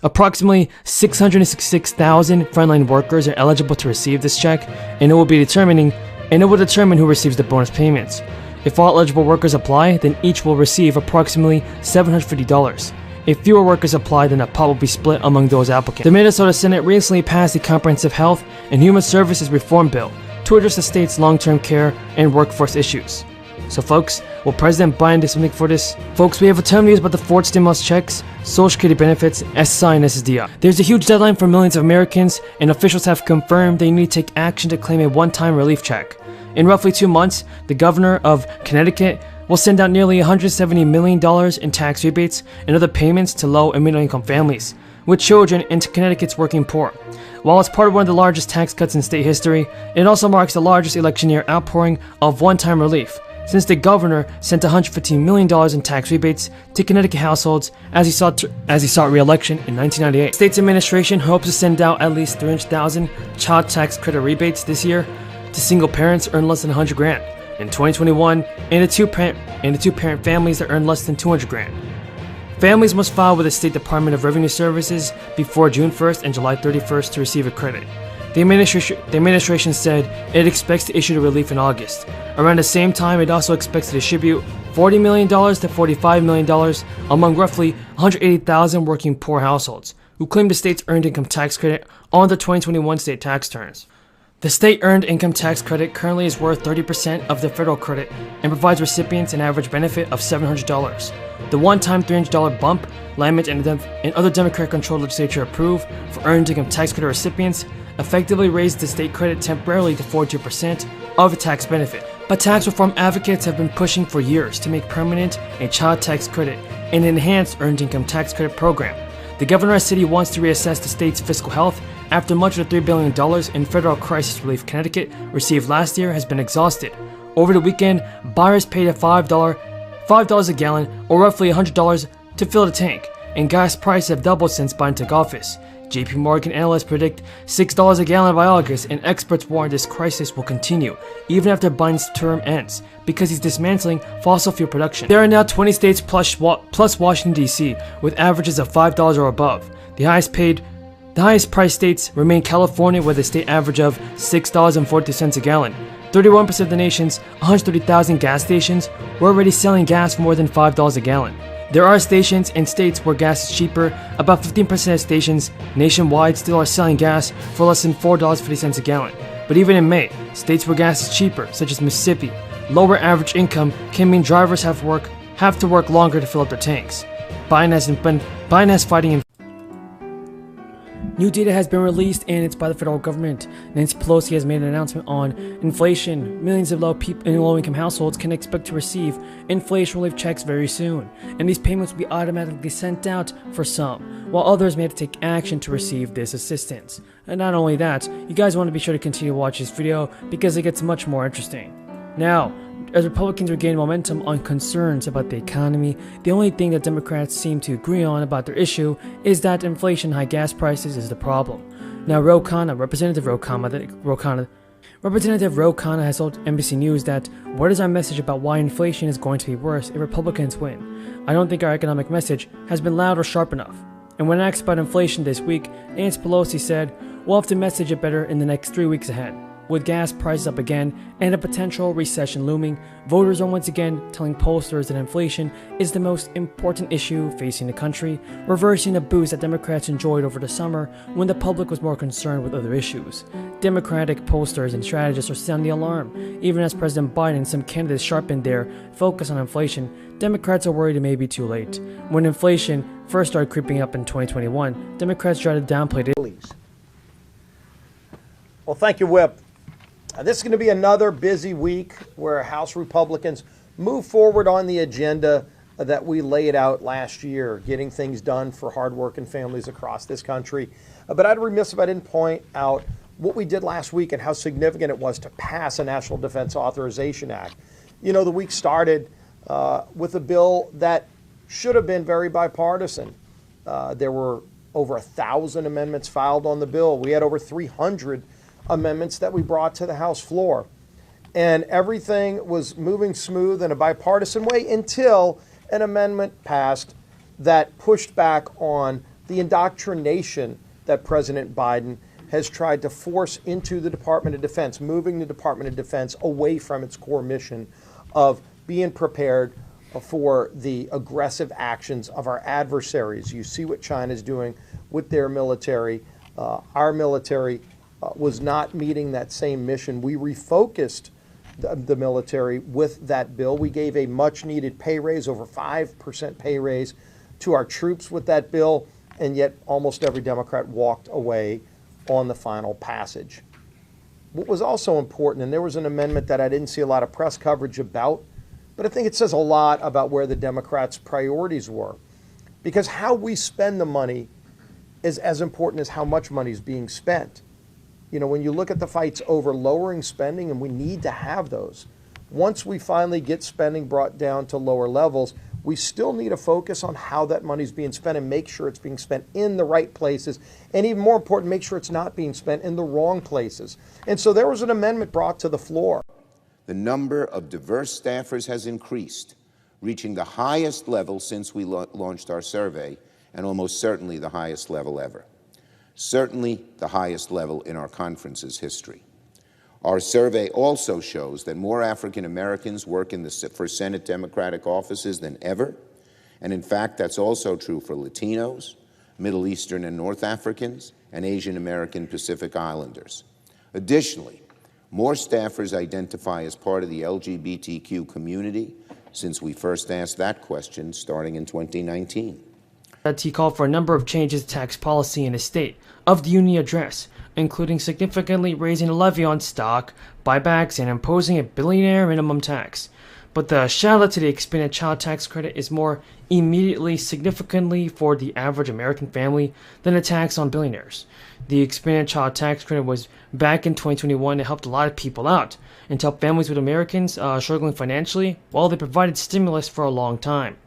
Approximately 666,000 frontline workers are eligible to receive this check, and it will determine who receives the bonus payments. If all eligible workers apply, then each will receive approximately $750. If fewer workers apply, then that pot will be split among those applicants. The Minnesota Senate recently passed the Comprehensive Health and Human Services Reform Bill to address the state's long-term care and workforce issues. So folks, will President Biden do something for this? Folks, we have a ton of news about the Ford stimulus checks, Social Security benefits, SSI and SSDI. There's a huge deadline for millions of Americans, and officials have confirmed they need to take action to claim a one-time relief check. In roughly 2 months, the governor of Connecticut will send out nearly $170 million in tax rebates and other payments to low and middle-income families, with children into Connecticut's working poor. While it's part of one of the largest tax cuts in state history, it also marks the largest election year outpouring of one-time relief, since the governor sent $115 million in tax rebates to Connecticut households as he sought re-election in 1998. State's administration hopes to send out at least 300,000 child tax credit rebates this year to single parents earn less than $100,000 in 2021, and the two-parent families that earn less than $200,000. Families must file with the State Department of Revenue Services before June 1st and July 31st to receive a credit. The administration said it expects to issue the relief in August. Around the same time, it also expects to distribute $40 million to $45 million among roughly 180,000 working poor households who claim the state's earned income tax credit on the 2021 state tax returns. The state earned income tax credit currently is worth 30% of the federal credit and provides recipients an average benefit of $700. The one-time $300 bump Lamont and other Democrat-controlled legislature approved for earned income tax credit recipients effectively raised the state credit temporarily to 42% of the tax benefit. But tax reform advocates have been pushing for years to make permanent a child tax credit and enhance earned income tax credit program. The governor has said he wants to reassess the state's fiscal health after much of the $3 billion in federal crisis relief Connecticut received last year has been exhausted. Over the weekend, buyers paid a $5 a gallon, or roughly $100 to fill the tank, and gas prices have doubled since Biden took office. JP Morgan analysts predict $6 a gallon by August, and experts warn this crisis will continue even after Biden's term ends because he's dismantling fossil fuel production. There are now 20 states plus Washington, D.C. with averages of $5 or above. The highest priced states remain California with a state average of $6.42 a gallon. 31% of the nation's 130,000 gas stations were already selling gas for more than $5 a gallon. There are stations and states where gas is cheaper. About 15% of stations nationwide still are selling gas for less than $4.50 a gallon. But even in May, states where gas is cheaper, such as Mississippi, lower average income can mean drivers have to work longer to fill up their tanks. Biden has fighting. New data has been released, and it's by the federal government. Nancy Pelosi has made an announcement on inflation. Millions of low-income households can expect to receive inflation relief checks very soon, and these payments will be automatically sent out for some, while others may have to take action to receive this assistance. And not only that, you guys want to be sure to continue to watch this video because it gets much more interesting. Now, as Republicans regain momentum on concerns about the economy, the only thing that Democrats seem to agree on about their issue is that inflation and high gas prices is the problem. Now, Representative Ro Khanna has told NBC News that, "What is our message about why inflation is going to be worse if Republicans win? I don't think our economic message has been loud or sharp enough." And when asked about inflation this week, Nancy Pelosi said, "We'll have to message it better in the next 3 weeks ahead." With gas prices up again and a potential recession looming, voters are once again telling pollsters that inflation is the most important issue facing the country, reversing the boost that Democrats enjoyed over the summer when the public was more concerned with other issues. Democratic pollsters and strategists are sounding the alarm. Even as President Biden and some candidates sharpened their focus on inflation, Democrats are worried it may be too late. When inflation first started creeping up in 2021, Democrats tried to downplay it. Well, thank you, Whip. This is going to be another busy week where House Republicans move forward on the agenda that we laid out last year, getting things done for hardworking families across this country. But I'd be remiss if I didn't point out what we did last week and how significant it was to pass a National Defense Authorization Act. You know, the week started with a bill that should have been very bipartisan. There were over 1,000 amendments filed on the bill. We had over 300 amendments that we brought to the House floor. And everything was moving smooth in a bipartisan way until an amendment passed that pushed back on the indoctrination that President Biden has tried to force into the Department of Defense, moving the Department of Defense away from its core mission of being prepared for the aggressive actions of our adversaries. You see what China's doing with their military. Our military was not meeting that same mission. We refocused the military with that bill. We gave a much needed pay raise, over 5% pay raise to our troops with that bill, and yet almost every Democrat walked away on the final passage. What was also important, and there was an amendment that I didn't see a lot of press coverage about, but I think it says a lot about where the Democrats' priorities were. Because how we spend the money is as important as how much money is being spent. You know, when you look at the fights over lowering spending, and we need to have those, once we finally get spending brought down to lower levels, we still need to focus on how that money is being spent and make sure it's being spent in the right places. And even more important, make sure it's not being spent in the wrong places. And so there was an amendment brought to the floor. The number of diverse staffers has increased, reaching the highest level since we launched our survey, and almost certainly the highest level ever. Certainly the highest level in our conference's history. Our survey also shows that more African Americans work for Senate Democratic offices than ever, and in fact that's also true for Latinos, Middle Eastern and North Africans, and Asian American Pacific Islanders. Additionally, more staffers identify as part of the LGBTQ community since we first asked that question starting in 2019. He called for a number of changes to tax policy in his State of the Union address, including significantly raising the levy on stock, buybacks, and imposing a billionaire minimum tax. But the shout-out to the expanded child tax credit is more immediately significantly for the average American family than a tax on billionaires. The expanded child tax credit was back in 2021 to help a lot of people out and to help families with Americans struggling financially while they provided stimulus for a long time.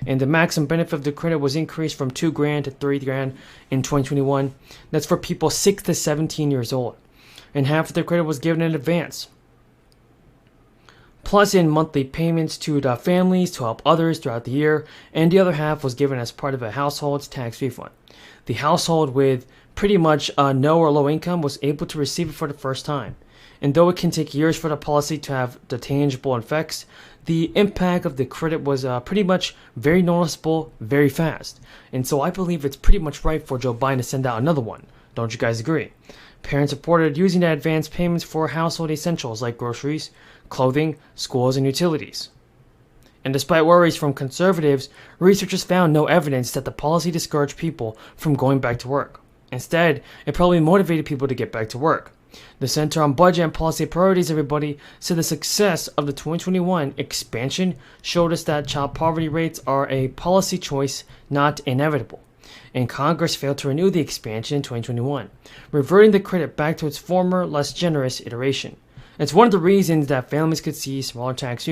And the maximum benefit of the credit was increased from $2,000 to $3,000 in 2021. That's for people 6 to 17 years old. And half of the credit was given in advance, plus in monthly payments to the families to help others throughout the year, and the other half was given as part of a household's tax refund. The household with pretty much no or low income was able to receive it for the first time. And though it can take years for the policy to have the tangible effects, the impact of the credit was pretty much very noticeable, very fast. And so I believe it's pretty much right for Joe Biden to send out another one. Don't you guys agree? Parents reported using the advance payments for household essentials like groceries, clothing, schools, and utilities. And despite worries from conservatives, researchers found no evidence that the policy discouraged people from going back to work. Instead, it probably motivated people to get back to work. The Center on Budget and Policy Priorities, everybody, said the success of the 2021 expansion showed us that child poverty rates are a policy choice, not inevitable. And Congress failed to renew the expansion in 2021, reverting the credit back to its former, less generous iteration. It's one of the reasons that families could see smaller tax